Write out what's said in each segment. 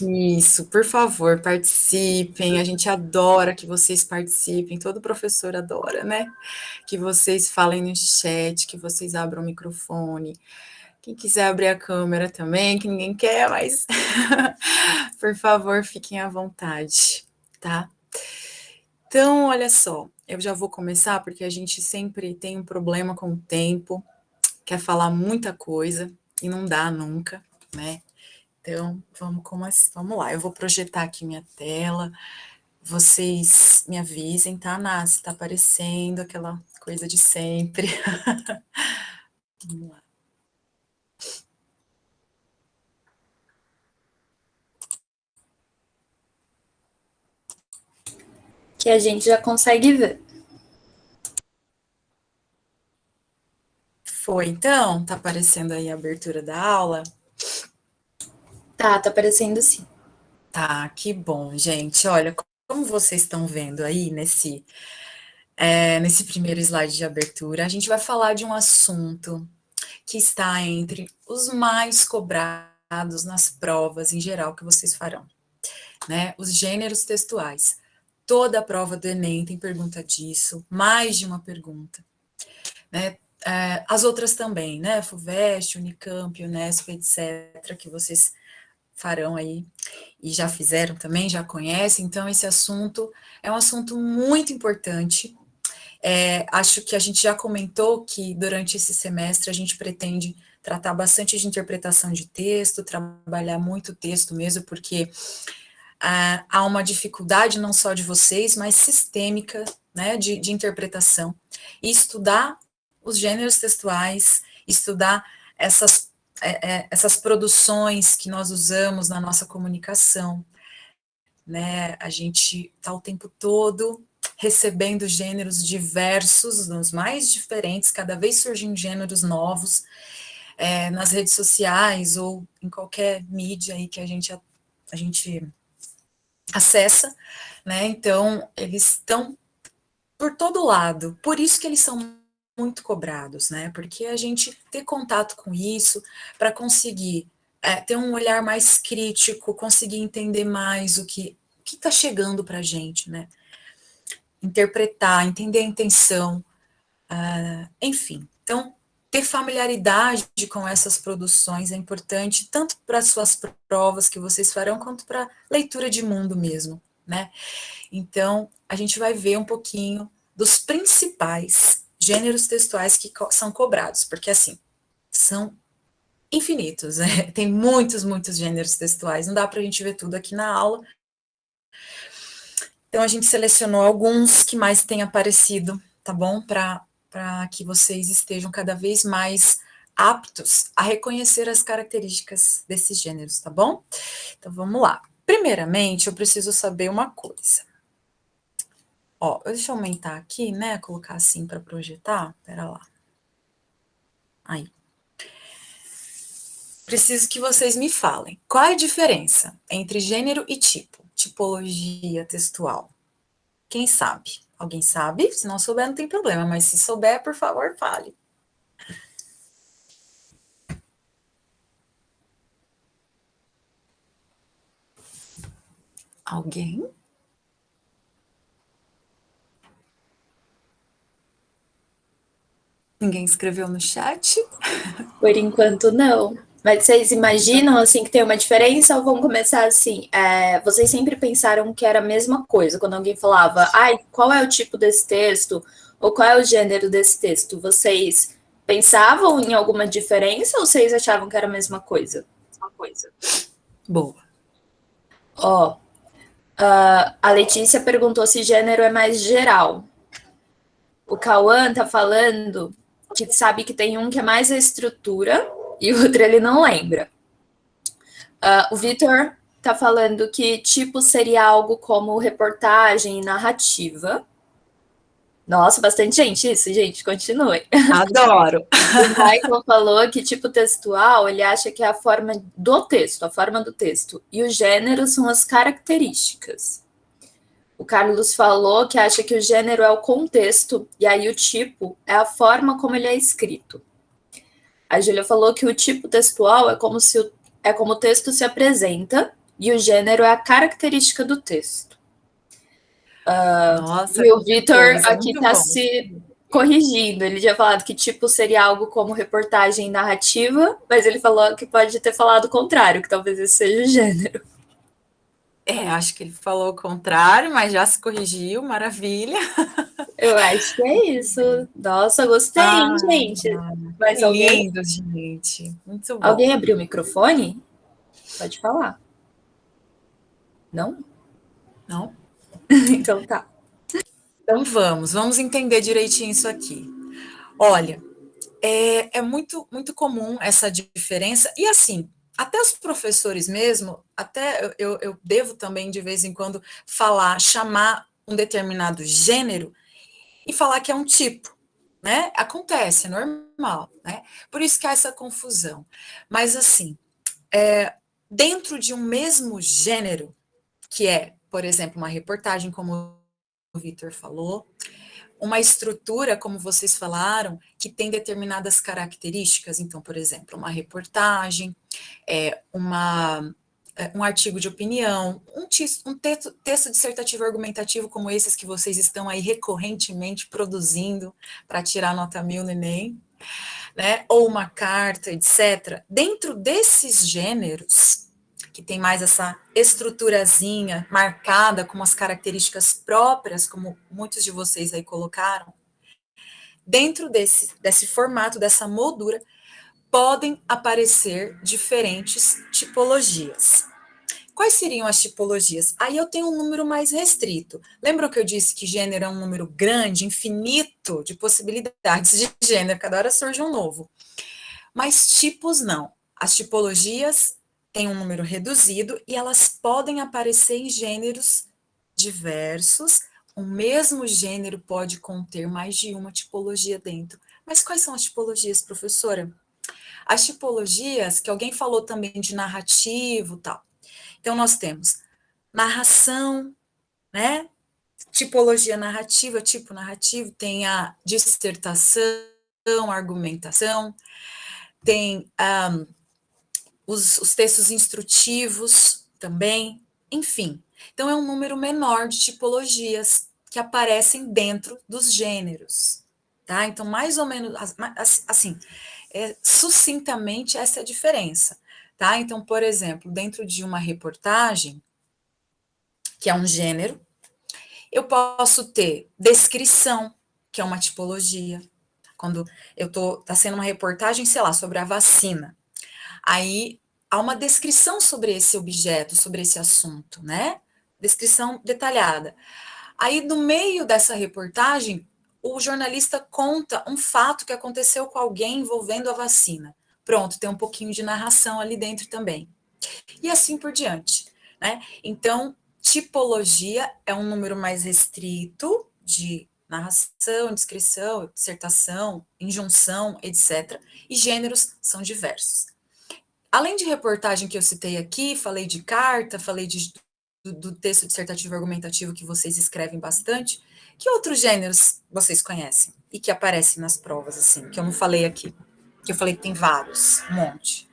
Isso, por favor, participem. A gente adora que vocês participem. Todo professor adora, né? Que vocês falem no chat, que vocês abram o microfone. Quem quiser abrir a câmera também, que ninguém quer, mas por favor, fiquem à vontade, tá? Então, olha só, eu já vou começar porque a gente sempre tem um problema com o tempo, quer falar muita coisa e não dá nunca, né? Então, vamos lá. Eu vou projetar aqui minha tela. Vocês me avisem, tá, Ná? Se tá aparecendo aquela coisa de sempre. Vamos lá. Que a gente já consegue ver. Foi, então? Tá aparecendo aí a abertura da aula? Tá aparecendo sim. Tá, que bom, gente. Olha, como vocês estão vendo aí nesse primeiro slide de abertura, a gente vai falar de um assunto que está entre os mais cobrados nas provas em geral que vocês farão, né? Os gêneros textuais. Toda a prova do Enem tem pergunta disso, mais de uma pergunta, né? As outras também, né? FUVEST, Unicamp, Unesp, etc., que vocês farão aí e já fizeram também, já conhecem. Então, esse assunto é um assunto muito importante. Acho que a gente já comentou que durante esse semestre a gente pretende tratar bastante de interpretação de texto, trabalhar muito texto mesmo, porque há uma dificuldade não só de vocês, mas sistêmica, né, de interpretação. E estudar os gêneros textuais, estudar essas produções que nós usamos na nossa comunicação, né? A gente está o tempo todo recebendo gêneros diversos, nos mais diferentes, cada vez surgem gêneros novos nas redes sociais ou em qualquer mídia aí que a gente acessa, né? Então, eles estão por todo lado, por isso que eles são muito cobrados, né? Porque a gente ter contato com isso para conseguir ter um olhar mais crítico, conseguir entender mais o que está chegando para a gente, né? Interpretar, entender a intenção, enfim. Então, ter familiaridade com essas produções é importante, tanto para as suas provas que vocês farão, quanto para leitura de mundo mesmo, né? Então, a gente vai ver um pouquinho dos principais gêneros textuais que são cobrados, porque, assim, são infinitos, né? Tem muitos, muitos gêneros textuais, não dá para a gente ver tudo aqui na aula. Então, a gente selecionou alguns que mais têm aparecido, tá bom? Para que vocês estejam cada vez mais aptos a reconhecer as características desses gêneros, tá bom? Então, vamos lá. Primeiramente, eu preciso saber uma coisa. Ó, deixa eu aumentar aqui, né? Colocar assim para projetar. Pera lá. Aí. Preciso que vocês me falem. Qual é a diferença entre gênero e tipo? Tipologia textual. Quem sabe? Alguém sabe? Se não souber, não tem problema, mas se souber, por favor, fale. Alguém? Ninguém escreveu no chat? Por enquanto, não. Mas vocês imaginam, assim, que tem uma diferença ou vão começar assim? Vocês sempre pensaram que era a mesma coisa, quando alguém falava, ai, qual é o tipo desse texto? Ou qual é o gênero desse texto? Vocês pensavam em alguma diferença ou vocês achavam que era a mesma coisa? Boa. Ó, a Letícia perguntou se gênero é mais geral. O Cauã tá falando que sabe que tem um que é mais a estrutura e o outro ele não lembra. O Vitor tá falando que tipo seria algo como reportagem e narrativa. Nossa, bastante gente isso, gente, continue. Adoro. O Michael falou que tipo textual, ele acha que é a forma do texto, a forma do texto. E o gênero são as características. O Carlos falou que acha que o gênero é o contexto, e aí o tipo é a forma como ele é escrito. A Júlia falou que o tipo textual é como o texto se apresenta, e o gênero é a característica do texto. Nossa, E o que Vitor coisa, aqui muito está bom. se corrigindo. Ele tinha falado que tipo seria algo como reportagem narrativa, mas ele falou que pode ter falado o contrário, que talvez esse seja o gênero. Acho que ele falou o contrário, mas já se corrigiu, maravilha. Eu acho que é isso. Nossa, gostei, hein, gente? Mas Que lindo, gente. Muito bom. alguém abriu o microfone? Pode falar. Não? Não? Então tá. Então vamos entender direitinho isso aqui. Olha, é muito, muito comum essa diferença, e assim, até os professores mesmo, até eu devo também, de vez em quando, chamar um determinado gênero e falar que é um tipo, né? Acontece, é normal, né? Por isso que há essa confusão. Mas assim, dentro de um mesmo gênero, que é, por exemplo, uma reportagem, como o Vitor falou, uma estrutura, como vocês falaram, que tem determinadas características. Então, por exemplo, uma reportagem, um artigo de opinião, um texto dissertativo argumentativo como esses que vocês estão aí recorrentemente produzindo para tirar nota 1000 no Enem, né? Ou uma carta, etc. Dentro desses gêneros, que tem mais essa estruturazinha marcada com as características próprias, como muitos de vocês aí colocaram, dentro desse formato, dessa moldura, podem aparecer diferentes tipologias. Quais seriam as tipologias? Aí eu tenho um número mais restrito. Lembram que eu disse que gênero é um número grande, infinito de possibilidades de gênero, cada hora surge um novo. Mas tipos não. As tipologias têm um número reduzido e elas podem aparecer em gêneros diversos. O mesmo gênero pode conter mais de uma tipologia dentro. Mas quais são as tipologias, professora? As tipologias, que alguém falou também de narrativo, tal. Então, nós temos narração, né? Tipologia narrativa, tipo narrativo, tem a dissertação, argumentação, tem os textos instrutivos também, enfim. Então, é um número menor de tipologias que aparecem dentro dos gêneros, tá? Então, mais ou menos, assim, sucintamente, essa é a diferença, tá? Então, por exemplo, dentro de uma reportagem, que é um gênero, eu posso ter descrição, que é uma tipologia. Quando tá sendo uma reportagem, sei lá, sobre a vacina. Aí há uma descrição sobre esse objeto, sobre esse assunto, né? Descrição detalhada. Aí, no meio dessa reportagem, o jornalista conta um fato que aconteceu com alguém envolvendo a vacina. Pronto, tem um pouquinho de narração ali dentro também. E assim por diante, né? Então, tipologia é um número mais restrito de narração, descrição, dissertação, injunção, etc. E gêneros são diversos. Além de reportagem que eu citei aqui, falei de carta, falei do texto dissertativo argumentativo que vocês escrevem bastante, que outros gêneros vocês conhecem e que aparecem nas provas, assim, que eu não falei aqui? Que eu falei que tem vários, um monte.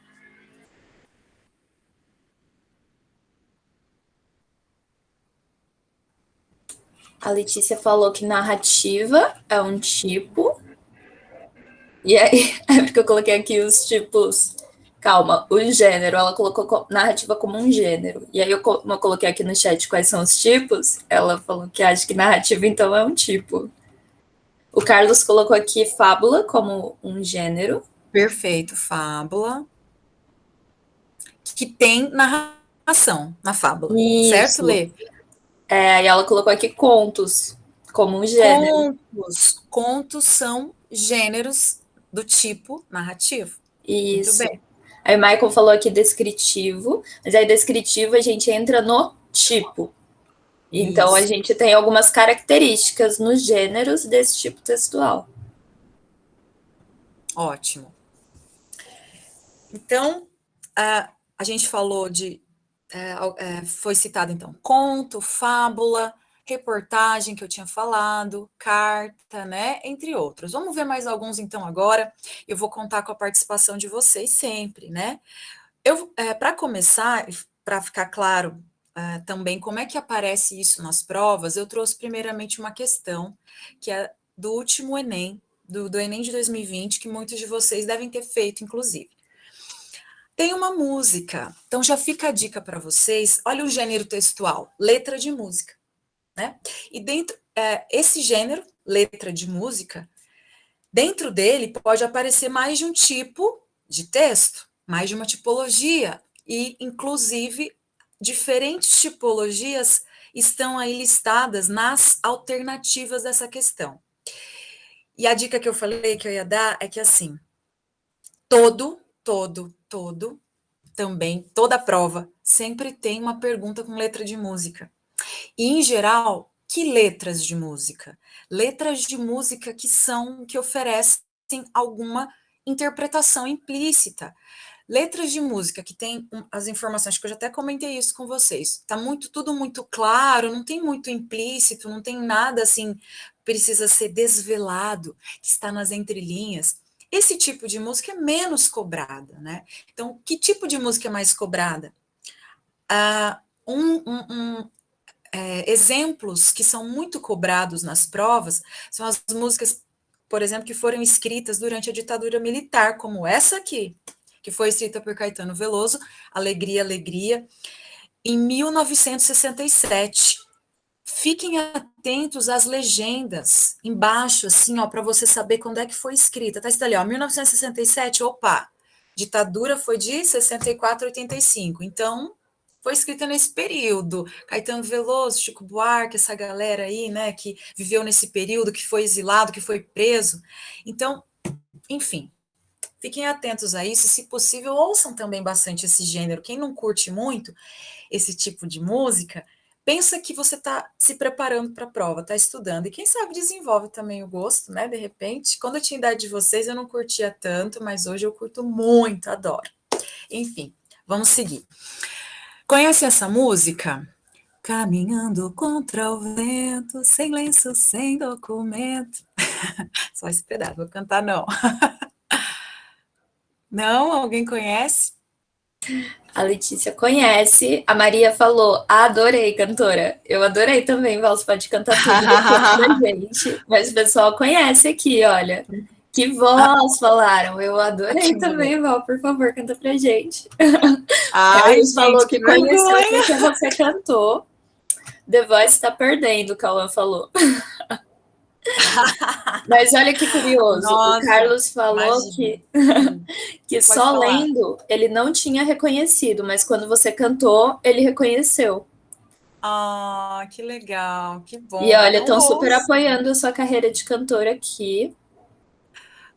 A Letícia falou que narrativa é um tipo. E aí, é porque eu coloquei aqui os tipos. Calma, o gênero, ela colocou narrativa como um gênero. E aí, eu coloquei aqui no chat quais são os tipos, ela falou que acha que narrativa então é um tipo. O Carlos colocou aqui fábula como um gênero. Perfeito, fábula. Que tem narração na fábula, certo, Isso. Lê? E ela colocou aqui contos como um gênero. Contos são gêneros do tipo narrativo. Muito Isso. bem. Aí o Michael falou aqui descritivo, mas aí descritivo a gente entra no tipo. Então a Isso. gente tem algumas características nos gêneros desse tipo textual. Ótimo. Então, a gente falou foi citado, então, conto, fábula, reportagem, que eu tinha falado, carta, né, entre outros. Vamos ver mais alguns, então, agora. Eu vou contar com a participação de vocês sempre, né? Para começar, para ficar claro também como é que aparece isso nas provas, eu trouxe primeiramente uma questão, que é do último Enem, do Enem de 2020, que muitos de vocês devem ter feito, inclusive. Tem uma música, então já fica a dica para vocês, olha o gênero textual, letra de música, né? E dentro, esse gênero, letra de música, dentro dele pode aparecer mais de um tipo de texto, mais de uma tipologia, e inclusive diferentes tipologias estão aí listadas nas alternativas dessa questão. E a dica que eu falei que eu ia dar é que assim, todo, também, toda prova sempre tem uma pergunta com letra de música. E, em geral, que letras de música? Letras de música que oferecem alguma interpretação implícita. Letras de música que tem as informações, que eu já até comentei isso com vocês. Tá tudo muito claro, não tem muito implícito, não tem nada assim, precisa ser desvelado, que está nas entrelinhas. Esse tipo de música é menos cobrada, né? Então, que tipo de música é mais cobrada? Exemplos que são muito cobrados nas provas são as músicas, por exemplo, que foram escritas durante a ditadura militar, como essa aqui, que foi escrita por Caetano Veloso, Alegria, Alegria, em 1967. Fiquem atentos às legendas embaixo, assim, ó, para você saber quando é que foi escrita. Tá escrito ali, ó, 1967, opa, ditadura foi de 64 a 85. Então, foi escrita nesse período. Caetano Veloso, Chico Buarque, essa galera aí, né, que viveu nesse período, que foi exilado, que foi preso. Então, enfim, fiquem atentos a isso. Se possível, ouçam também bastante esse gênero. Quem não curte muito esse tipo de música, pensa que você está se preparando para a prova, está estudando, e quem sabe desenvolve também o gosto, né? De repente, quando eu tinha idade de vocês, eu não curtia tanto, mas hoje eu curto muito, adoro. Enfim, vamos seguir. Conhece essa música? Caminhando contra o vento, sem lenço, sem documento. Só esse pedaço, vou cantar não. Não? Alguém conhece? A Letícia conhece, a Maria falou, adorei, cantora. Eu adorei também, Val, você pode cantar tudo depois pra gente. Mas o pessoal conhece aqui, olha. Que voz falaram, eu adorei também, Val, por favor, canta pra gente. Ai, Carlos gente, falou que que conheceu vergonha. porque você cantou. The Voice tá perdendo, o Cauã falou. Mas olha que curioso, o Nossa, Carlos falou imagina. que Pode só falar. lendo ele não tinha reconhecido, mas quando você cantou, ele reconheceu. Ah, que legal, que E bom. olha, Então estão super ouça. apoiando a sua carreira de cantora aqui. E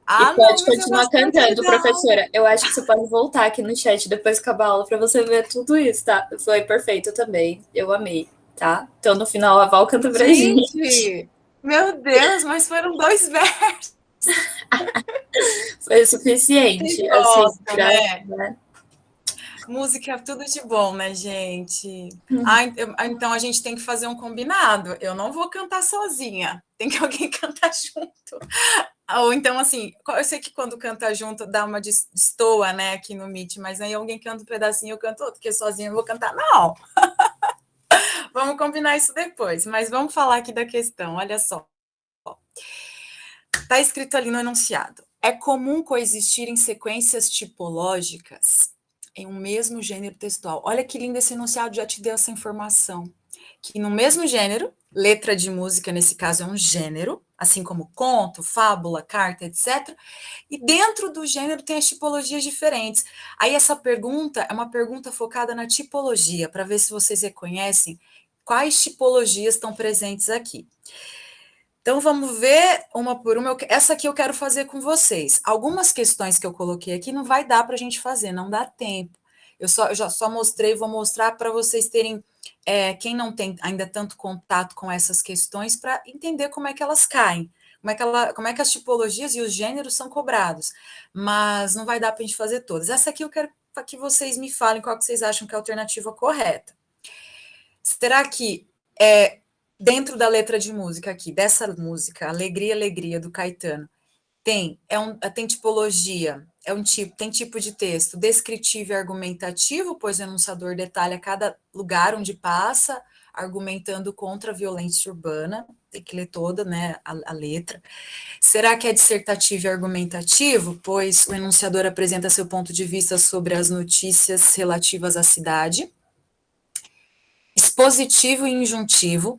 Ah, não, pode mas eu continuar gosto muito de cantando, dar aula. professora. Eu acho que você pode voltar aqui no chat depois que acabar a aula para você ver tudo isso, tá? Foi perfeito também. Eu amei, tá? Então no final a Val canta pra gente. Gente, meu Deus, mas foram 2 versos. Foi o Vocês suficiente, assim, gostam, pra, né? né? Música é tudo de bom, né, gente? Ah, então a gente tem que fazer um combinado. Eu não vou cantar sozinha. Tem que alguém cantar junto. Ou então, assim, eu sei que quando canta junto dá uma destoa, né, aqui no Meet, mas aí alguém canta um pedacinho, eu canto outro, porque sozinha eu vou cantar. Não! Vamos combinar isso depois, mas vamos falar aqui da questão, olha só. Está escrito ali no enunciado. É comum coexistir em sequências tipológicas em um mesmo gênero textual. Olha que lindo esse enunciado, já te deu essa informação. Que no mesmo gênero, letra de música, nesse caso, é um gênero, assim como conto, fábula, carta, etc. E dentro do gênero tem as tipologias diferentes. Aí essa pergunta é uma pergunta focada na tipologia, para ver se vocês reconhecem quais tipologias estão presentes aqui. Então, vamos ver uma por uma. Essa aqui eu quero fazer com vocês. Algumas questões que eu coloquei aqui não vai dar para a gente fazer, não dá tempo. Eu já só mostrei, vou mostrar para vocês terem, quem não tem ainda tanto contato com essas questões, para entender como é que elas caem, como é que as tipologias e os gêneros são cobrados. Mas não vai dar para a gente fazer todas. Essa aqui eu quero que vocês me falem qual que vocês acham que é a alternativa correta. Será que dentro da letra de música aqui, dessa música, Alegria, Alegria, do Caetano, tem tipologia tem tipo de texto descritivo e argumentativo, pois o enunciador detalha cada lugar onde passa, argumentando contra a violência urbana. Tem que ler toda, né, a letra. Será que é dissertativo e argumentativo? Pois o enunciador apresenta seu ponto de vista sobre as notícias relativas à cidade. Expositivo e injuntivo,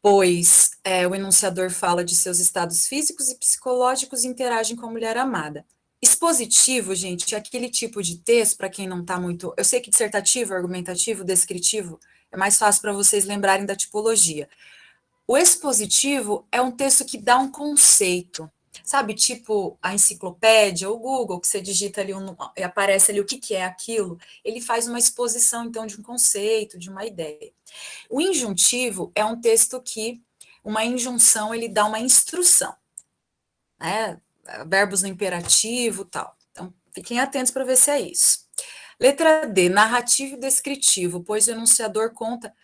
pois o enunciador fala de seus estados físicos e psicológicos e interagem com a mulher amada. Expositivo, gente, é aquele tipo de texto, para quem não está muito... Eu sei que dissertativo, argumentativo, descritivo, é mais fácil para vocês lembrarem da tipologia. O expositivo é um texto que dá um conceito, sabe? Tipo a enciclopédia, ou o Google, que você digita ali, e aparece ali o que é aquilo. Ele faz uma exposição, então, de um conceito, de uma ideia. O injuntivo é um texto que, uma injunção, ele dá uma instrução, né? Verbos no imperativo, tal. Então, fiquem atentos para ver se é isso. Letra D, narrativo e descritivo, pois o enunciador conta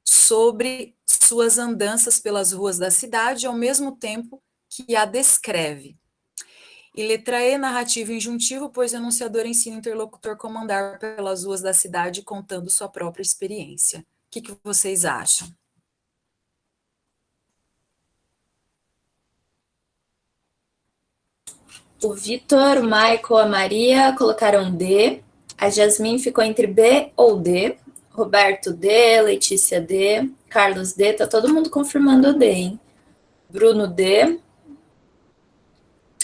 sobre suas andanças pelas ruas da cidade, ao mesmo tempo que a descreve. E letra E, narrativo e injuntivo, pois o enunciador ensina o interlocutor como andar pelas ruas da cidade, contando sua própria experiência. O que vocês acham? O Vitor, o Michael, a Maria colocaram D. A Jasmine ficou entre B ou D. Roberto D, Letícia D, Carlos D. Tá todo mundo confirmando o D, hein? Bruno D.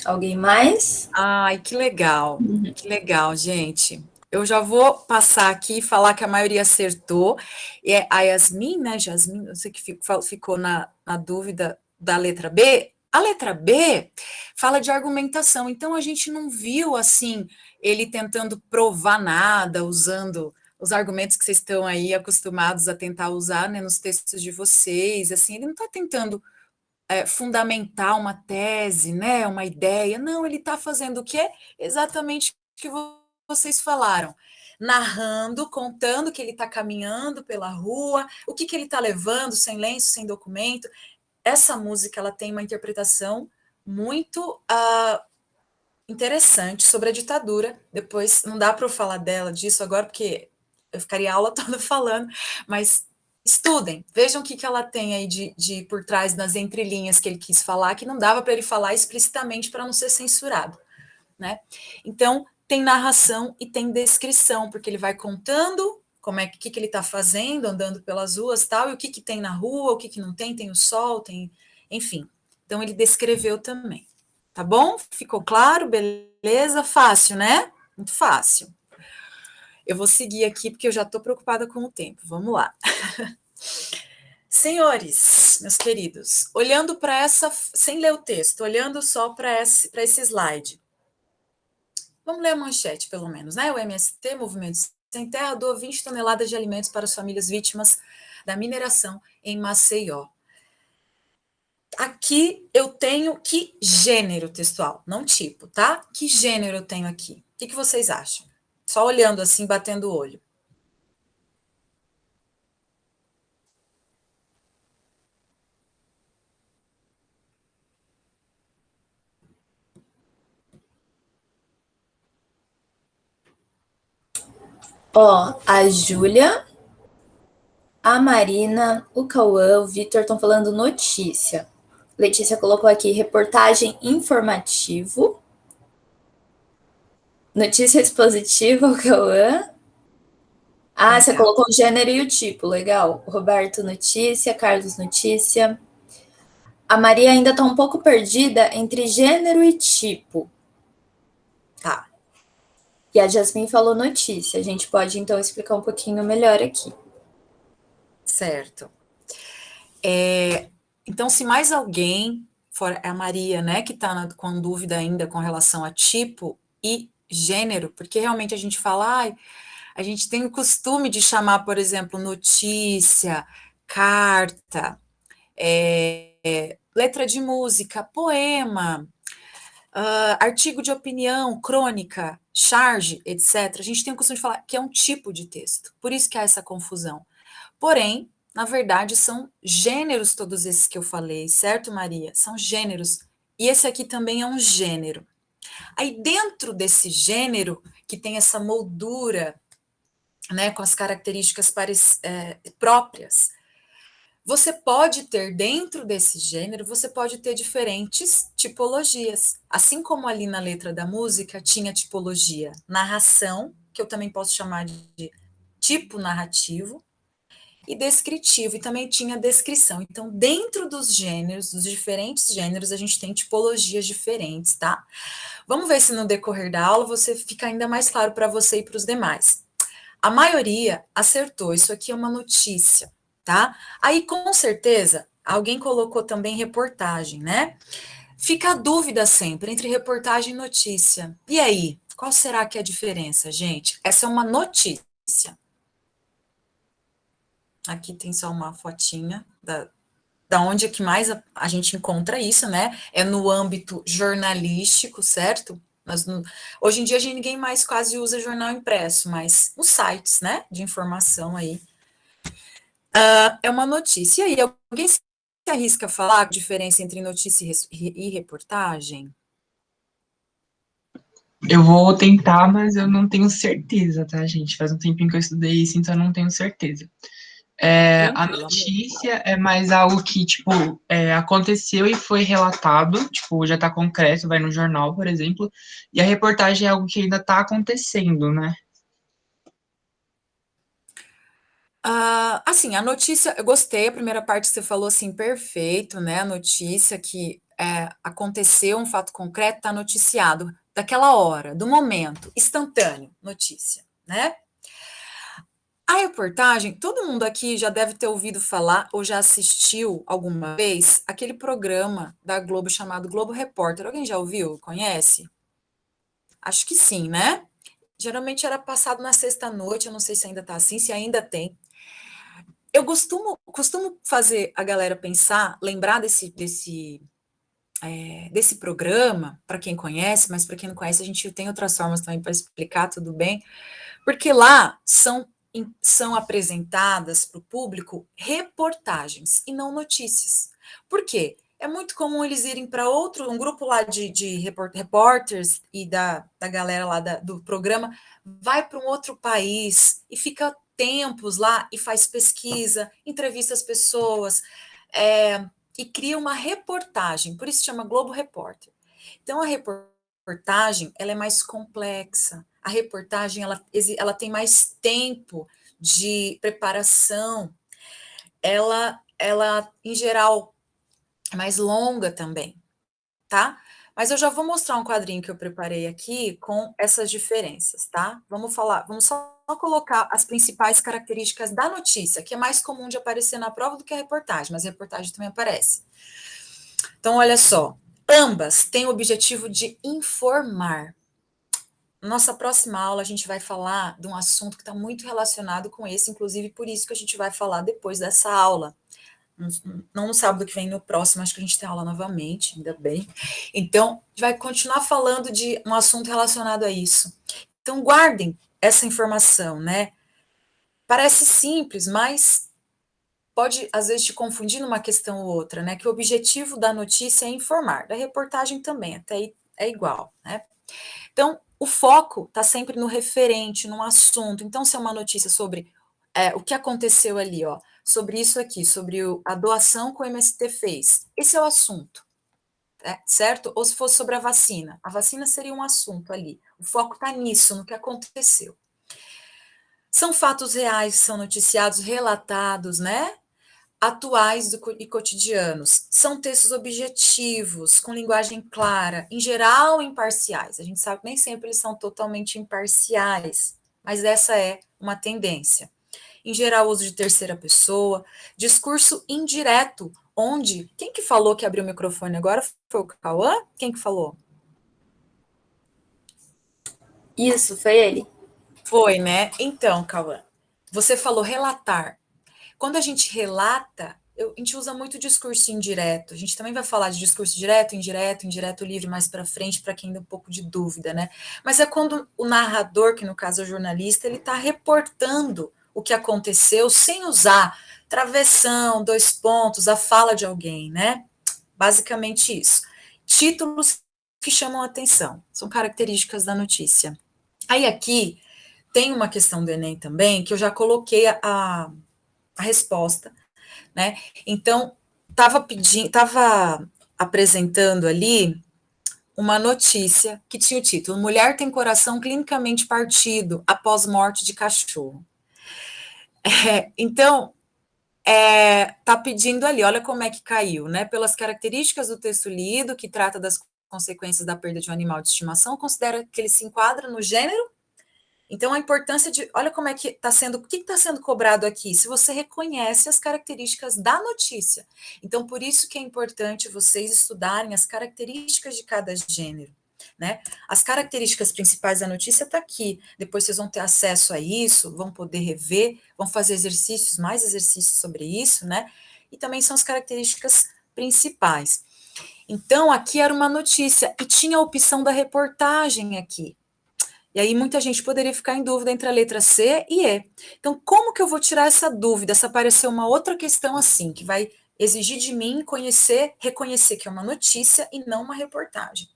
Alguém mais? Ai, que legal. Que legal, gente. Eu já vou passar aqui e falar que a maioria acertou. É a Yasmin, né? Jasmine, eu sei que ficou na dúvida da letra B. A letra B fala de argumentação, então a gente não viu assim ele tentando provar nada, usando os argumentos que vocês estão aí acostumados a tentar usar, né, nos textos de vocês. Assim, ele não está tentando fundamentar uma tese, né, uma ideia. Não, ele está fazendo o quê? Exatamente o que vocês falaram. Narrando, contando que ele está caminhando pela rua, o que ele está levando, sem lenço, sem documento. Essa música ela tem uma interpretação muito interessante sobre a ditadura. Depois, não dá para eu falar disso agora, porque eu ficaria a aula toda falando, mas estudem, vejam o que ela tem aí de por trás das entrelinhas que ele quis falar, que não dava para ele falar explicitamente para não ser censurado, né? Então, tem narração e tem descrição, porque ele vai contando como é que ele está fazendo, andando pelas ruas, tal, e o que tem na rua, o que não tem, tem o sol, tem, enfim. Então, ele descreveu também. Tá bom? Ficou claro? Beleza? Fácil, né? Muito fácil. Eu vou seguir aqui porque eu já estou preocupada com o tempo. Vamos lá. Senhores, meus queridos, olhando para essa, sem ler o texto, olhando só para esse slide. Vamos ler a manchete, pelo menos, né? O MST, Movimento Sem Terra, doa 20 toneladas de alimentos para as famílias vítimas da mineração em Maceió. Aqui eu tenho que gênero textual, não tipo, tá? Que gênero eu tenho aqui? O que vocês acham? Só olhando assim, batendo o olho. Ó, a Júlia, a Marina, o Cauã, o Vitor estão falando notícia. Letícia colocou aqui reportagem informativo. Notícia expositiva, o Cauã. Ah, você colocou o gênero e o tipo, legal. Roberto, notícia. Carlos, notícia. A Maria ainda está um pouco perdida entre gênero e tipo. Tá. E a Jasmine falou notícia. A gente pode, então, explicar um pouquinho melhor aqui. Certo. Então, se mais alguém, fora a Maria, né, que está com dúvida ainda com relação a tipo e gênero, porque realmente a gente fala, a gente tem o costume de chamar, por exemplo, notícia, carta, letra de música, poema, artigo de opinião, crônica, charge, etc. A gente tem o costume de falar que é um tipo de texto, por isso que há essa confusão. Porém, na verdade, são gêneros todos esses que eu falei, certo, Maria? São gêneros. E esse aqui também é um gênero. Aí, dentro desse gênero, que tem essa moldura, né, com as características próprias, você pode ter, dentro desse gênero, você pode ter diferentes tipologias. Assim como ali na letra da música tinha tipologia narração, que eu também posso chamar de tipo narrativo, e descritivo, e também tinha descrição. Então, dentro dos gêneros, dos diferentes gêneros, a gente tem tipologias diferentes, tá? Vamos ver se no decorrer da aula você fica ainda mais claro para você e para os demais. A maioria acertou, isso aqui é uma notícia, tá? Aí, com certeza, alguém colocou também reportagem, né? Fica a dúvida sempre entre reportagem e notícia. E aí, qual será que é a diferença, gente? Essa é uma notícia. Aqui tem só uma fotinha da onde é que mais a gente encontra isso, né? É no âmbito jornalístico, certo? Hoje em dia ninguém mais quase usa jornal impresso, mas os sites, né, de informação aí. É uma notícia. E aí, alguém se arrisca a falar a diferença entre notícia e reportagem? Eu vou tentar, mas eu não tenho certeza, tá, gente? Faz um tempinho que eu estudei isso, então eu não tenho certeza. A Tranquilo, amor. notícia é mais algo que, tipo, aconteceu e foi relatado, tipo, já tá concreto, vai no jornal, por exemplo, e a reportagem é algo que ainda tá acontecendo, né? Assim, a notícia, eu gostei, a primeira parte que você falou, assim, perfeito, né? A notícia que aconteceu um fato concreto, está noticiado daquela hora, do momento, instantâneo, notícia, né? A reportagem, todo mundo aqui já deve ter ouvido falar ou já assistiu alguma vez aquele programa da Globo chamado Globo Repórter. Alguém já ouviu? Conhece? Acho que sim, né? Geralmente era passado na sexta-noite, eu não sei se ainda está assim, se ainda tem. Eu costumo fazer a galera pensar, lembrar desse programa, para quem conhece, mas para quem não conhece, a gente tem outras formas também para explicar, tudo bem, porque lá são apresentadas para o público reportagens e não notícias. Por quê? É muito comum eles irem para um grupo lá de repórteres e da galera lá do programa, vai para um outro país e fica tempos lá e faz pesquisa, entrevista as pessoas, e cria uma reportagem, por isso se chama Globo Repórter. Então, a reportagem, ela é mais complexa, a reportagem, ela tem mais tempo de preparação, ela, em geral, é mais longa também, tá? Mas eu já vou mostrar um quadrinho que eu preparei aqui com essas diferenças, tá? Vamos só colocar as principais características da notícia, que é mais comum de aparecer na prova do que a reportagem, mas a reportagem também aparece. Então, olha só, ambas têm o objetivo de informar. Nossa próxima aula a gente vai falar de um assunto que está muito relacionado com esse, inclusive por isso que a gente vai falar depois dessa aula. Não no sábado que vem, no próximo, acho que a gente tem aula novamente, ainda bem. Então, a gente vai continuar falando de um assunto relacionado a isso. Então, guardem essa informação, né? Parece simples, mas pode, às vezes, te confundir numa questão ou outra, né? Que o objetivo da notícia é informar, da reportagem também, até aí é igual, né? Então, o foco está sempre no referente, num assunto. Então, se é uma notícia sobre o que aconteceu ali, ó, sobre isso aqui, sobre a doação que o MST fez, esse é o assunto, certo? Ou se fosse sobre a vacina seria um assunto ali. O foco está nisso, no que aconteceu. São fatos reais, são noticiados, relatados, né? Atuais e cotidianos. São textos objetivos, com linguagem clara, em geral imparciais. A gente sabe que nem sempre eles são totalmente imparciais, mas essa é uma tendência. Em geral, uso de terceira pessoa, discurso indireto, onde... Quem que falou que abriu o microfone agora? Foi o Cauã? Quem que falou? Isso, foi ele. Foi, né? Então, Cauã, você falou relatar. Quando a gente relata, a gente usa muito discurso indireto. A gente também vai falar de discurso direto, indireto, indireto livre mais para frente, para quem tem um pouco de dúvida, né? Mas é quando o narrador, que no caso é o jornalista, ele está reportando o que aconteceu sem usar travessão, dois pontos, a fala de alguém, né? Basicamente isso. Títulos que chamam a atenção, são características da notícia. Aí aqui tem uma questão do Enem também, que eu já coloquei a resposta, né? Então, estava apresentando ali uma notícia que tinha o título: Mulher tem coração clinicamente partido após morte de cachorro. Então, tá pedindo ali, olha como é que caiu, né? Pelas características do texto lido, que trata das consequências da perda de um animal de estimação, considera que ele se enquadra no gênero. Então, a importância de, olha como é que está sendo, o que está sendo cobrado aqui? Se você reconhece as características da notícia. Então, por isso que é importante vocês estudarem as características de cada gênero, né? As características principais da notícia está aqui. Depois vocês vão ter acesso a isso, vão poder rever, vão fazer exercícios, mais exercícios sobre isso, né? E também são as características principais. Então, aqui era uma notícia e tinha a opção da reportagem aqui. E aí muita gente poderia ficar em dúvida entre a letra C e E. Então, como que eu vou tirar essa dúvida se aparecer uma outra questão assim, que vai exigir de mim reconhecer que é uma notícia e não uma reportagem?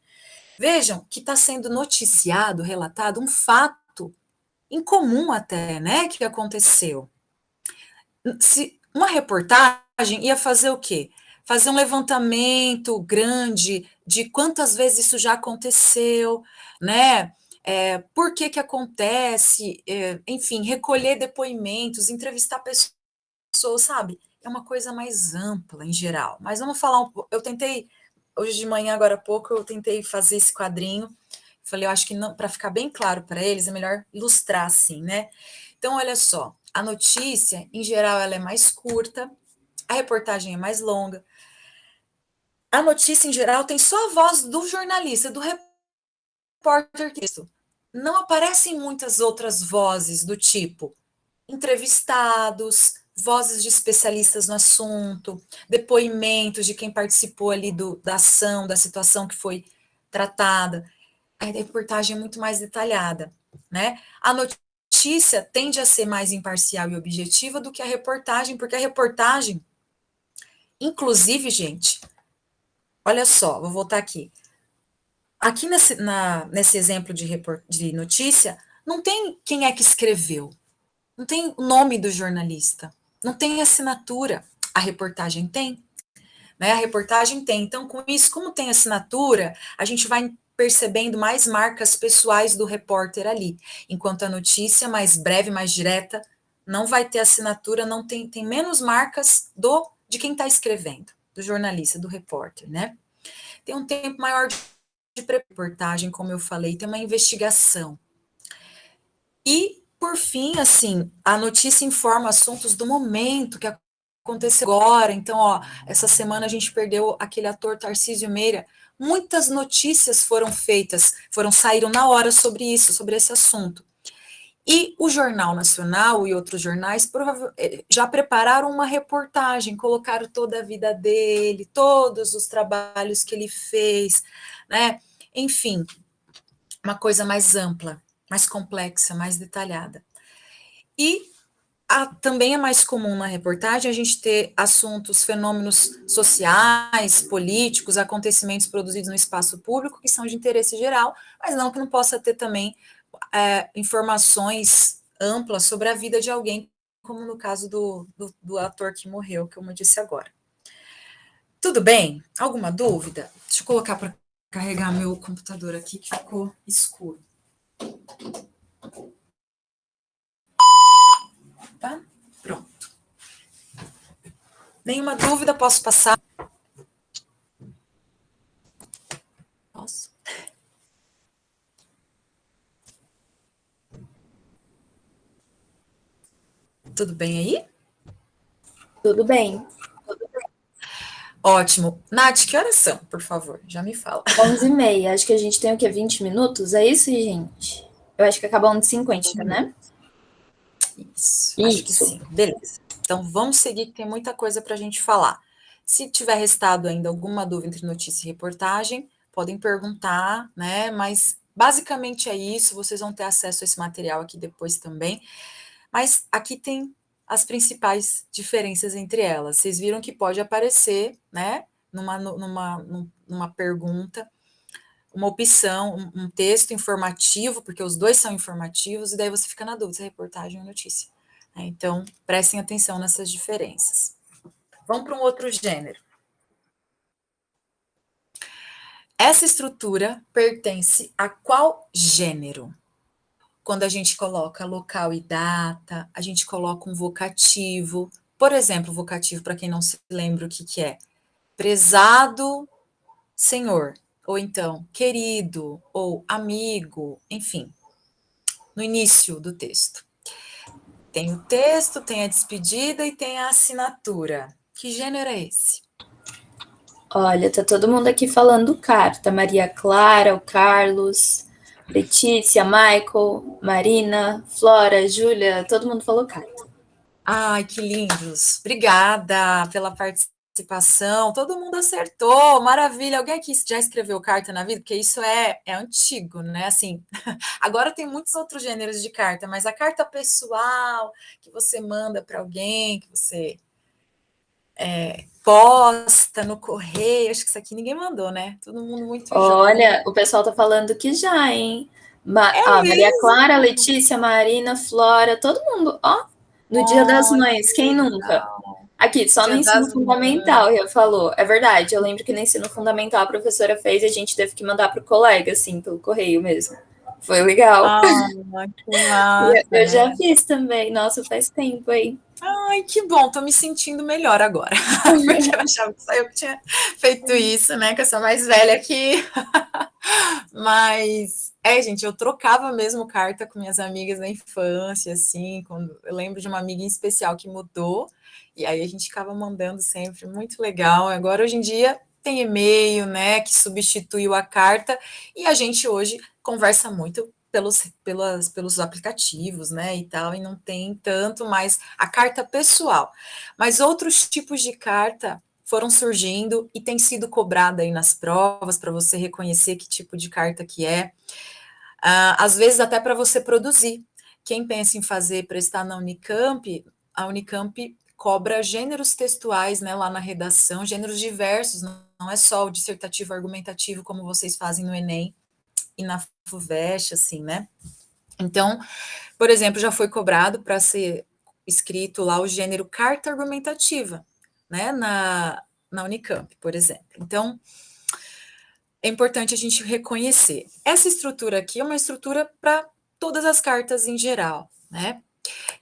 Vejam que está sendo noticiado, relatado, um fato incomum até, né, que aconteceu. Se uma reportagem ia fazer o quê? Fazer um levantamento grande de quantas vezes isso já aconteceu, né? Por que que acontece, enfim, recolher depoimentos, entrevistar pessoas, sabe? É uma coisa mais ampla em geral. Mas vamos falar um pouco. Eu tentei, hoje de manhã, agora há pouco, eu tentei fazer esse quadrinho. Falei, eu acho que para ficar bem claro para eles, é melhor ilustrar assim, né? Então, olha só, a notícia, em geral, ela é mais curta, a reportagem é mais longa. A notícia, em geral, tem só a voz do jornalista, do repórter texto. Não aparecem muitas outras vozes do tipo entrevistados, vozes de especialistas no assunto, depoimentos de quem participou ali da ação, da situação que foi tratada. A reportagem é muito mais detalhada, né? A notícia tende a ser mais imparcial e objetiva do que a reportagem, porque a reportagem, inclusive, gente, olha só, vou voltar aqui. Aqui nesse exemplo de notícia, não tem quem é que escreveu, não tem o nome do jornalista, não tem assinatura. A reportagem tem, né? A reportagem tem. Então, com isso, como tem assinatura, a gente vai percebendo mais marcas pessoais do repórter ali, enquanto a notícia mais breve, mais direta, não vai ter assinatura, não tem menos marcas de quem está escrevendo, do jornalista, do repórter, né? Tem um tempo maior de reportagem, como eu falei, tem uma investigação. E, por fim, assim, a notícia informa assuntos do momento que aconteceu agora. Então, ó, essa semana a gente perdeu aquele ator Tarcísio Meira. Muitas notícias saíram na hora sobre isso, sobre esse assunto. E o Jornal Nacional e outros jornais já prepararam uma reportagem, colocaram toda a vida dele, todos os trabalhos que ele fez, né? Enfim, uma coisa mais ampla, mais complexa, mais detalhada. E também é mais comum na reportagem a gente ter assuntos, fenômenos sociais, políticos, acontecimentos produzidos no espaço público que são de interesse geral, mas não que não possa ter também informações amplas sobre a vida de alguém, como no caso do ator que morreu, como eu disse agora. Tudo bem? Alguma dúvida? Deixa eu colocar para carregar meu computador aqui, que ficou escuro. Tá? Pronto. Nenhuma dúvida, posso passar? Posso? Tudo bem aí? Tudo bem. Ótimo. Nath, que horas são, por favor? Já me fala. 11h30. Acho que a gente tem o quê? 20 minutos? É isso, gente? Eu acho que acaba 11h50, né? Isso, acho que sim. Beleza. Então, vamos seguir, que tem muita coisa para a gente falar. Se tiver restado ainda alguma dúvida entre notícia e reportagem, podem perguntar, né? Mas, basicamente é isso. Vocês vão ter acesso a esse material aqui depois também. Mas aqui tem as principais diferenças entre elas. Vocês viram que pode aparecer, né? Numa pergunta, uma opção, um texto informativo, porque os dois são informativos, e daí você fica na dúvida se é reportagem ou notícia. Né? Então, prestem atenção nessas diferenças. Vamos para um outro gênero. Essa estrutura pertence a qual gênero? Quando a gente coloca local e data, a gente coloca um vocativo. Por exemplo, vocativo, para quem não se lembra o que é. Prezado senhor, ou então querido, ou amigo, enfim, no início do texto. Tem o texto, tem a despedida e tem a assinatura. Que gênero é esse? Olha, tá todo mundo aqui falando carta. Maria Clara, o Carlos, Letícia, Michael, Marina, Flora, Júlia, todo mundo falou carta. Ai, que lindos. Obrigada pela participação. Todo mundo acertou. Maravilha. Alguém aqui já escreveu carta na vida? Porque isso é antigo, né? Assim, agora tem muitos outros gêneros de carta, mas a carta pessoal que você manda para alguém, que você posta no correio, acho que isso aqui ninguém mandou, né? Todo mundo muito jovem. Olha, o pessoal tá falando que já, hein? É Maria mesmo? Clara, Letícia, Marina, Flora, todo mundo. Ó, no Dia das Ai, Mães, que quem nunca? legal. Aqui, só no Dia ensino das Mães. fundamental, já falou. É verdade, eu lembro que no ensino fundamental a professora fez e a gente teve que mandar pro colega, assim, pelo correio mesmo. Foi legal. Ah, que massa, Eu né? já fiz também. Nossa, faz tempo aí. Ai, que bom, tô me sentindo melhor agora. Porque eu achava que só eu que tinha feito isso, né? Que eu sou mais velha aqui. Mas, gente, eu trocava mesmo carta com minhas amigas na infância, assim. Quando eu lembro de uma amiga em especial que mudou, e aí a gente ficava mandando sempre, muito legal. Agora, hoje em dia, tem e-mail, né, que substituiu a carta, e a gente hoje conversa muito pelos aplicativos, né, e tal, e não tem tanto mais a carta pessoal. Mas outros tipos de carta foram surgindo e tem sido cobrada aí nas provas para você reconhecer que tipo de carta que é. Às vezes até para você produzir. Quem pensa em fazer, prestar na Unicamp, a Unicamp cobra gêneros textuais, né, lá na redação, gêneros diversos, não é só o dissertativo argumentativo como vocês fazem no Enem e na FUVEST, assim, né? Então, por exemplo, já foi cobrado para ser escrito lá o gênero carta argumentativa, né, na Unicamp, por exemplo. Então, é importante a gente reconhecer. Essa estrutura aqui é uma estrutura para todas as cartas em geral, né?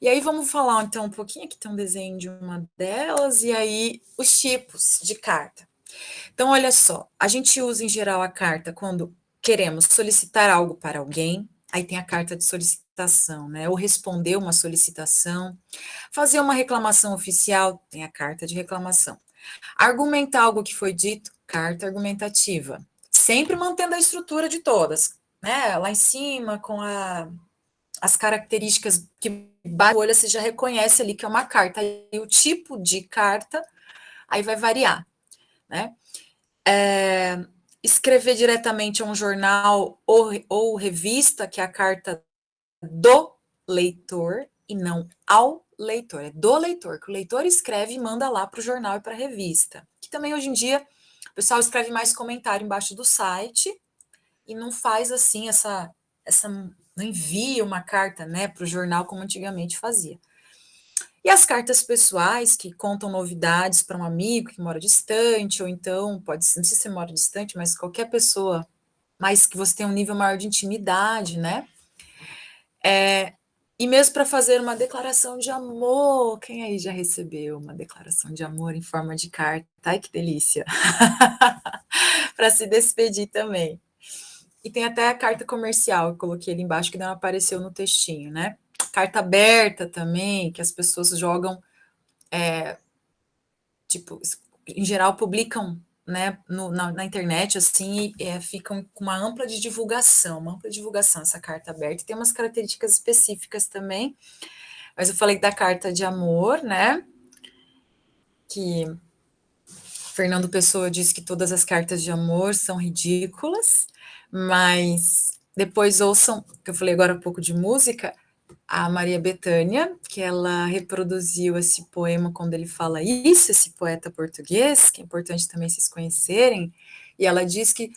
E aí vamos falar então um pouquinho, aqui tem um desenho de uma delas, e aí os tipos de carta. Então, olha só, a gente usa em geral a carta quando queremos solicitar algo para alguém, aí tem a carta de solicitação, né? Ou responder uma solicitação, fazer uma reclamação oficial, tem a carta de reclamação. Argumentar algo que foi dito, carta argumentativa. Sempre mantendo a estrutura de todas, né? Lá em cima, com as características que bate o olho, você já reconhece ali que é uma carta. E o tipo de carta, aí vai variar, né? Escrever diretamente a um jornal ou revista, que é a carta do leitor, e não ao leitor, é do leitor, que o leitor escreve e manda lá para o jornal e para a revista. Que também hoje em dia o pessoal escreve mais comentário embaixo do site e não faz assim não envia uma carta, né, para o jornal como antigamente fazia. E as cartas pessoais, que contam novidades para um amigo que mora distante, ou então, pode ser, não sei se você mora distante, mas qualquer pessoa, mas que você tem um nível maior de intimidade, né? E mesmo para fazer uma declaração de amor, quem aí já recebeu uma declaração de amor em forma de carta? Ai, que delícia! Para se despedir também. E tem até a carta comercial, eu coloquei ali embaixo, que não apareceu no textinho, né? Carta aberta também, que as pessoas jogam, tipo, em geral publicam, né, na internet, assim, e ficam com uma ampla divulgação, essa carta aberta. Tem umas características específicas também, mas eu falei da carta de amor, né, que Fernando Pessoa diz que todas as cartas de amor são ridículas, mas depois ouçam, que eu falei agora um pouco de música, a Maria Bethânia, que ela reproduziu esse poema quando ele fala isso, esse poeta português, que é importante também vocês conhecerem, e ela diz que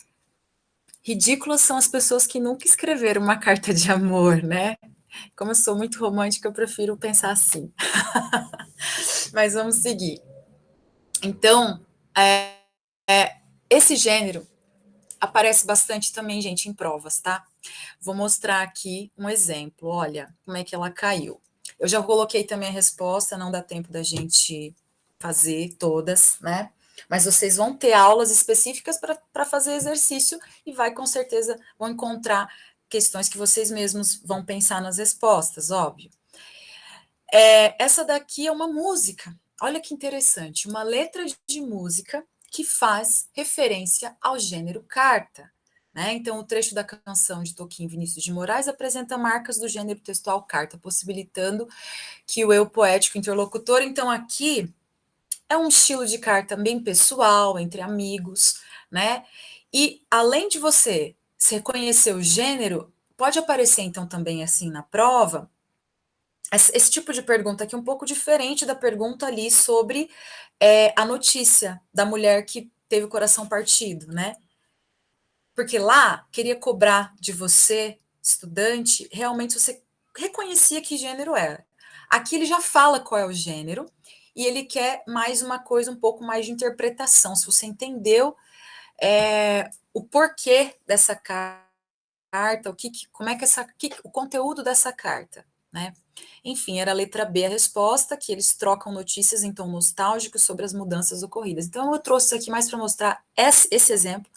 Ridículas são as pessoas que nunca escreveram uma carta de amor, né? Como eu sou muito romântica, eu prefiro pensar assim. Mas vamos seguir. Então, esse gênero aparece bastante também, gente, em provas, tá? Vou mostrar aqui um exemplo. Olha como é que ela caiu. Eu já coloquei também a resposta, não dá tempo da gente fazer todas, né? Mas vocês vão ter aulas específicas para fazer exercício e com certeza vão encontrar questões que vocês mesmos vão pensar nas respostas, óbvio. Essa daqui é uma música. Olha que interessante, uma letra de música que faz referência ao gênero carta. Né? Então, o trecho da canção de Toquinho Vinícius de Moraes apresenta marcas do gênero textual carta, possibilitando que o eu poético interlocutor, então aqui é um estilo de carta bem pessoal, entre amigos, né? E além de você se reconhecer o gênero, pode aparecer então também assim na prova, esse tipo de pergunta aqui é um pouco diferente da pergunta ali sobre a notícia da mulher que teve o coração partido, né? Porque lá queria cobrar de você, estudante, realmente você reconhecia que gênero era. Aqui ele já fala qual é o gênero e ele quer mais uma coisa, um pouco mais de interpretação. Se você entendeu o porquê dessa carta, como é que o conteúdo dessa carta, né? Enfim, era a letra B a resposta, que eles trocam notícias em tom nostálgico sobre as mudanças ocorridas. Então, eu trouxe isso aqui mais para mostrar esse exemplo,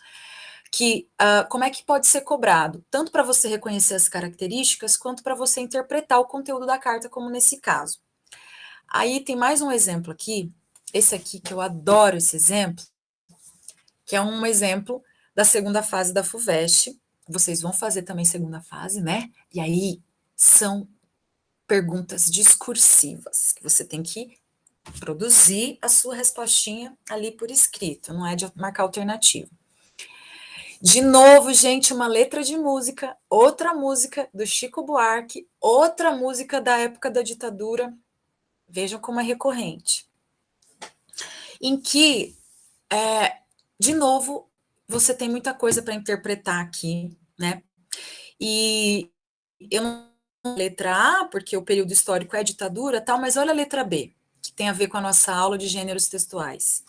que como é que pode ser cobrado, tanto para você reconhecer as características, quanto para você interpretar o conteúdo da carta, como nesse caso. Aí tem mais um exemplo aqui, esse aqui, que eu adoro esse exemplo, que é um exemplo da segunda fase da FUVEST. Vocês vão fazer também segunda fase, né? E aí são perguntas discursivas, que você tem que produzir a sua respostinha ali por escrito, não é de marcar alternativa. De novo, gente, uma letra de música, outra música do Chico Buarque, outra música da época da ditadura. Vejam como é recorrente. Em que, de novo, você tem muita coisa para interpretar aqui, né? E eu não letra A, porque o período histórico é ditadura, tal, mas olha a letra B, que tem a ver com a nossa aula de gêneros textuais.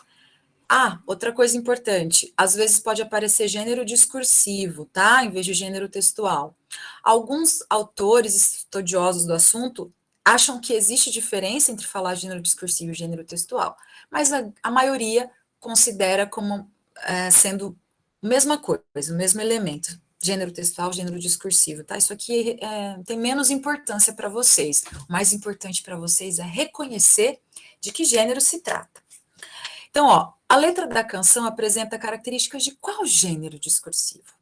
Outra coisa importante, às vezes pode aparecer gênero discursivo, tá? Em vez de gênero textual. Alguns autores estudiosos do assunto acham que existe diferença entre falar gênero discursivo e gênero textual, mas a maioria considera como sendo a mesma coisa, o mesmo elemento. Gênero textual, gênero discursivo, tá? Isso aqui tem menos importância para vocês. O mais importante para vocês é reconhecer de que gênero se trata. Então, a letra da canção apresenta características de qual gênero discursivo?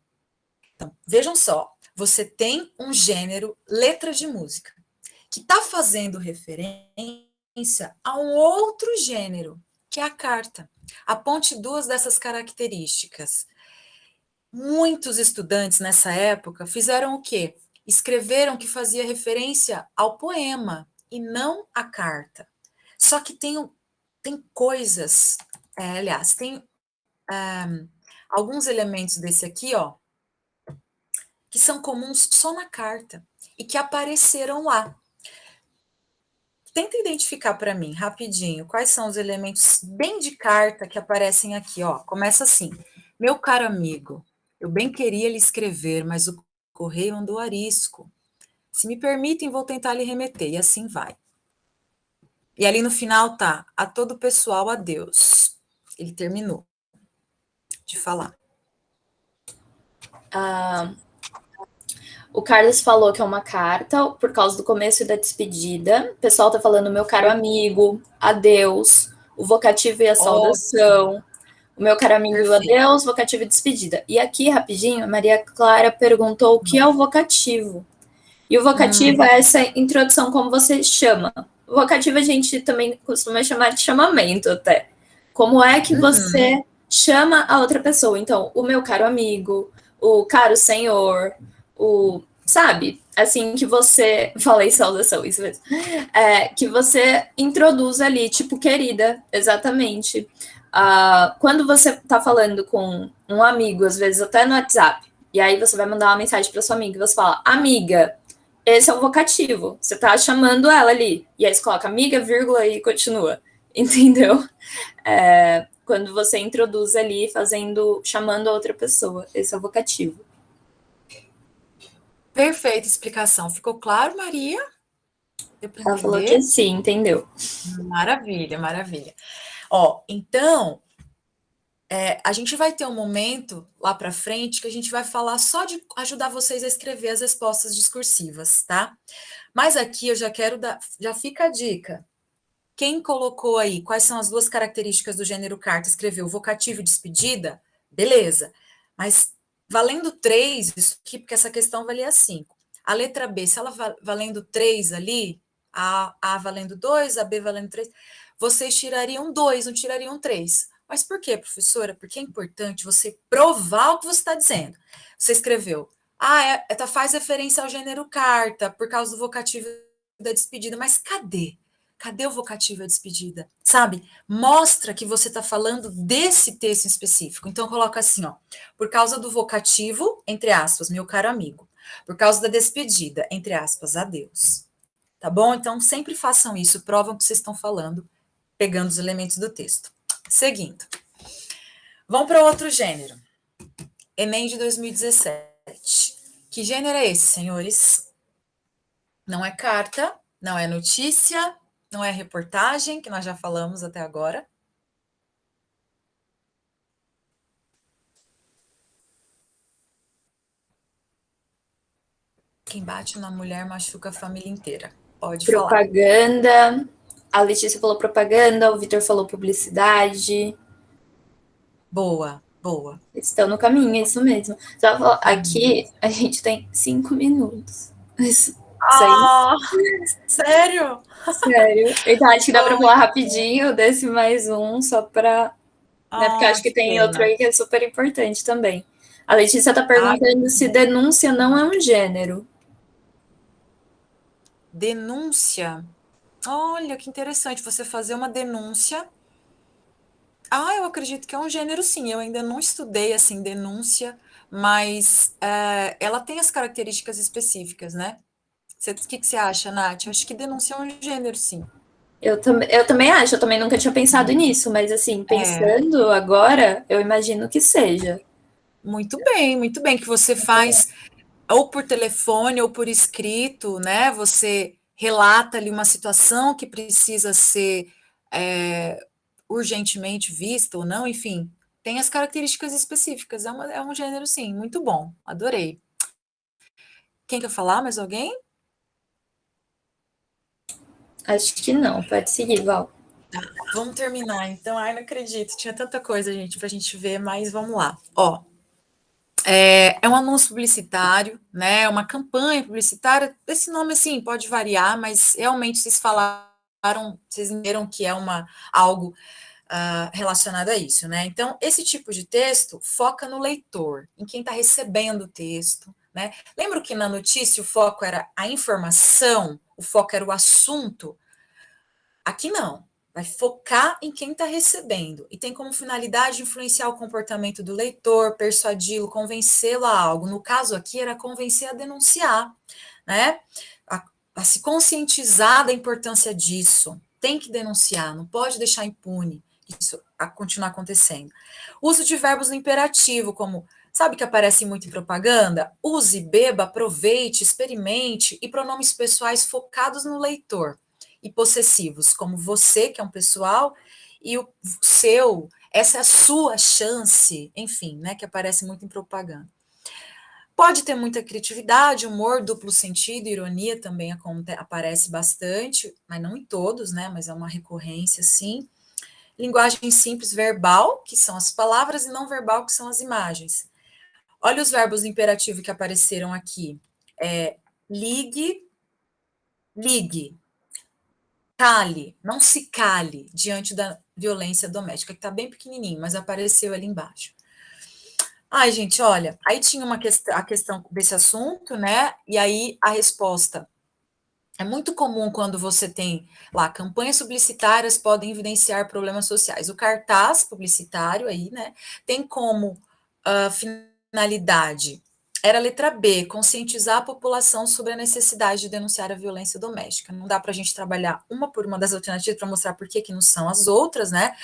Então, vejam só, você tem um gênero, letra de música, que está fazendo referência a um outro gênero, que é a carta. Aponte duas dessas características. Muitos estudantes nessa época fizeram o quê? Escreveram que fazia referência ao poema e não à carta. Só que tem coisas, aliás, tem alguns elementos desse aqui, que são comuns só na carta e que apareceram lá. Tenta identificar para mim, rapidinho, quais são os elementos bem de carta que aparecem aqui, Começa assim: meu caro amigo, eu bem queria lhe escrever, mas o correio andou arisco. Se me permitem, vou tentar lhe remeter, e assim vai. E ali no final tá: a todo o pessoal, adeus. Ele terminou de falar. O Carlos falou que é uma carta por causa do começo e da despedida. O pessoal tá falando meu caro amigo, adeus, o vocativo e a saudação. O meu caro amigo, perfeito. Adeus, vocativo e despedida. E aqui, rapidinho, a Maria Clara perguntou o que é o vocativo. E o vocativo é essa introdução, como você chama. O vocativo a gente também costuma chamar de chamamento até. Como é que você chama a outra pessoa? Então, o meu caro amigo, o caro senhor, sabe? Assim que você... Falei saudação, isso mesmo. Que você introduz ali, tipo, querida, exatamente. Quando você tá falando com um amigo, às vezes até no WhatsApp, E aí você vai mandar uma mensagem para sua amiga e você fala, amiga, esse é o vocativo, você tá chamando ela ali. E aí você coloca amiga, vírgula e continua. Entendeu? Quando você introduz ali, chamando a outra pessoa. Esse é o vocativo. Perfeita explicação. Ficou claro, Maria? Deu para Ela falou entender? que sim, entendeu? Maravilha, maravilha. Ó, então, a gente vai ter um momento lá para frente que a gente vai falar só de ajudar vocês a escrever as respostas discursivas, tá? Mas aqui eu já quero dar, já fica a dica. Quem colocou aí quais são as duas características do gênero carta, escreveu vocativo e despedida, beleza. Mas valendo 3, isso aqui, porque essa questão valia 5. A letra B, se ela valendo 3 ali, a valendo 2, a B valendo 3, vocês tirariam 2, não tirariam 3. Mas por quê, professora? Porque é importante você provar o que você está dizendo. Você escreveu, faz referência ao gênero carta, por causa do vocativo da despedida, mas cadê? Cadê o vocativo e a despedida? Sabe? Mostra que você está falando desse texto em específico. Então, coloca assim, ó. Por causa do vocativo, entre aspas, meu caro amigo. Por causa da despedida, entre aspas, adeus. Tá bom? Então, sempre façam isso. Provam que vocês estão falando, pegando os elementos do texto. Seguindo. Vamos para outro gênero. Enem de 2017. Que gênero é esse, senhores? Não é carta, não é notícia, não é reportagem, que nós já falamos até agora. Quem bate na mulher machuca a família inteira. Pode falar. Propaganda. A Letícia falou propaganda, o Vitor falou publicidade. Boa, boa. Estão no caminho, é isso mesmo. Só falar, aqui a gente tem 5 minutos. Isso aí. Sério? Sério. Então acho que dá para falar rapidinho desse mais um, só para. Né, porque acho que tem pena. outro aí que é super importante também. A Letícia está perguntando se denúncia não é um gênero. Denúncia? Olha, que interessante você fazer uma denúncia. Eu acredito que é um gênero, sim. Eu ainda não estudei, assim, denúncia, mas ela tem as características específicas, né? O que você acha, Nath? Eu acho que denúncia é um gênero, sim. Eu também acho, eu também nunca tinha pensado nisso, mas assim, pensando agora, eu imagino que seja. Muito bem, que você faz ou por telefone ou por escrito, né? Você relata ali uma situação que precisa ser urgentemente vista ou não, enfim, tem as características específicas. É um gênero, sim, muito bom, adorei. Quem quer falar? Mais alguém? Acho que não, pode seguir, Val. Vamos terminar, então. Ai, não acredito, tinha tanta coisa, gente, pra gente ver, mas vamos lá. Ó, é um anúncio publicitário, né? É uma campanha publicitária. Esse nome, assim, pode variar, mas realmente vocês falaram, vocês entenderam que é algo relacionado a isso, né? Então, esse tipo de texto foca no leitor, em quem está recebendo o texto, né? Lembra que na notícia o foco era a informação, o foco era o assunto? Aqui não. Vai focar em quem está recebendo e tem como finalidade influenciar o comportamento do leitor, persuadi-lo, convencê-lo a algo. No caso aqui, era convencer a denunciar, né? A se conscientizar da importância disso. Tem que denunciar, não pode deixar impune isso a continuar acontecendo. Uso de verbos no imperativo, como sabe que aparece muito em propaganda? Use, beba, aproveite, experimente, e pronomes pessoais focados no leitor e possessivos, como você, que é um pessoal, e o seu, essa é a sua chance, enfim, né, que aparece muito em propaganda. Pode ter muita criatividade, humor, duplo sentido, ironia também aparece bastante, mas não em todos, né, mas é uma recorrência, sim. Linguagem simples verbal, que são as palavras, e não verbal, que são as imagens. Olha os verbos imperativo que apareceram aqui. Ligue, ligue. Cale, não se cale diante da violência doméstica, que está bem pequenininho, mas apareceu ali embaixo. Ai, gente, olha, aí tinha a questão desse assunto, né? E aí a resposta. É muito comum quando você tem lá, campanhas publicitárias podem evidenciar problemas sociais. O cartaz publicitário aí, né, tem como finalidade era a letra B, conscientizar a população sobre a necessidade de denunciar a violência doméstica. Não dá para a gente trabalhar uma por uma das alternativas para mostrar por que não são as outras, né?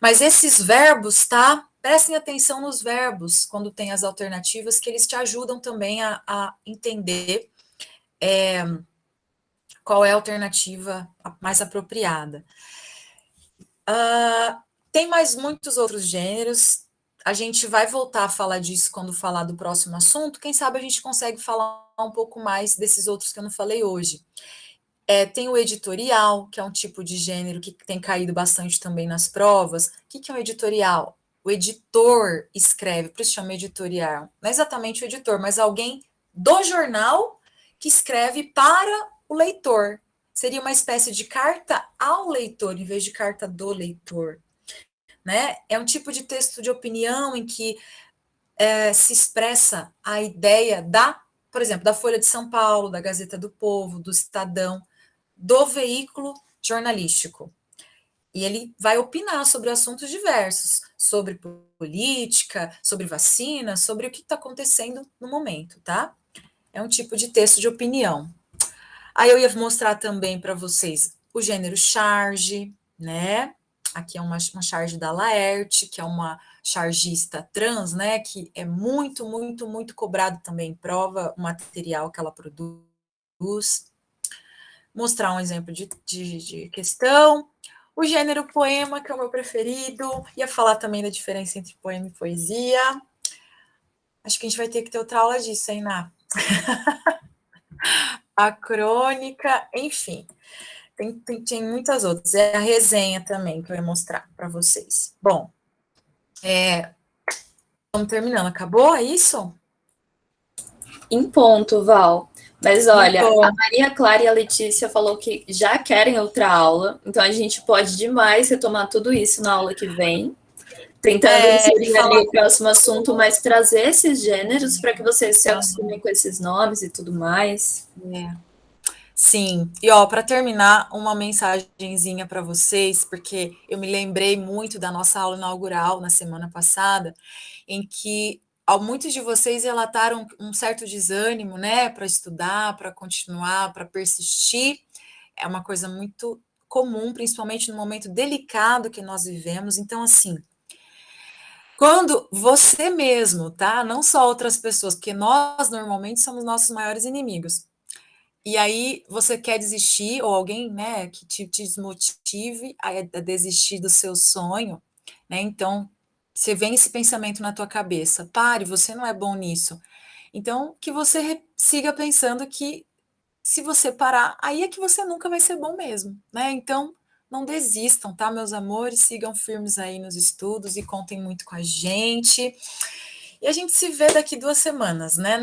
Mas esses verbos, tá? Prestem atenção nos verbos quando tem as alternativas, que eles te ajudam também a entender qual é a alternativa mais apropriada. Tem mais muitos outros gêneros. A gente vai voltar a falar disso quando falar do próximo assunto. Quem sabe a gente consegue falar um pouco mais desses outros que eu não falei hoje. Tem o editorial, que é um tipo de gênero que tem caído bastante também nas provas. O que é um editorial? O editor escreve, por isso chama editorial. Não é exatamente o editor, mas alguém do jornal que escreve para o leitor. Seria uma espécie de carta ao leitor, em vez de carta do leitor. Né? É um tipo de texto de opinião em que se expressa a ideia por exemplo, da Folha de São Paulo, da Gazeta do Povo, do Estadão, do veículo jornalístico. E ele vai opinar sobre assuntos diversos, sobre política, sobre vacina, sobre o que está acontecendo no momento, tá? É um tipo de texto de opinião. Aí eu ia mostrar também para vocês o gênero charge, né? Aqui é uma charge da Laerte, que é uma chargista trans, né? Que é muito, muito, muito cobrado também em prova, o material que ela produz. Mostrar um exemplo de questão. O gênero poema, que é o meu preferido. Ia falar também da diferença entre poema e poesia. Acho que a gente vai ter que ter outra aula disso, hein, Ná? A crônica, enfim. Tem muitas outras. É a resenha também que eu ia mostrar para vocês. Bom, vamos terminando. Acabou? É isso? Em ponto, Val. Mas olha, a Maria Clara e a Letícia falou que já querem outra aula, então a gente pode demais retomar tudo isso na aula que vem, tentando inserir ali o próximo assunto, mas trazer esses gêneros para que vocês se acostumem com esses nomes e tudo mais. Sim, e ó, para terminar, uma mensagenzinha para vocês, porque eu me lembrei muito da nossa aula inaugural na semana passada, em que muitos de vocês relataram um certo desânimo, né, para estudar, para continuar, para persistir. É uma coisa muito comum, principalmente no momento delicado que nós vivemos. Então, assim, quando você mesmo, tá? Não só outras pessoas, porque nós normalmente somos nossos maiores inimigos. E aí você quer desistir, ou alguém, né, que te desmotive a desistir do seu sonho, né? Então, você vem esse pensamento na tua cabeça, pare, você não é bom nisso. Então, que você siga pensando que se você parar, aí é que você nunca vai ser bom mesmo, né? Então, não desistam, tá, meus amores? Sigam firmes aí nos estudos e contem muito com a gente. E a gente se vê daqui 2 semanas, né?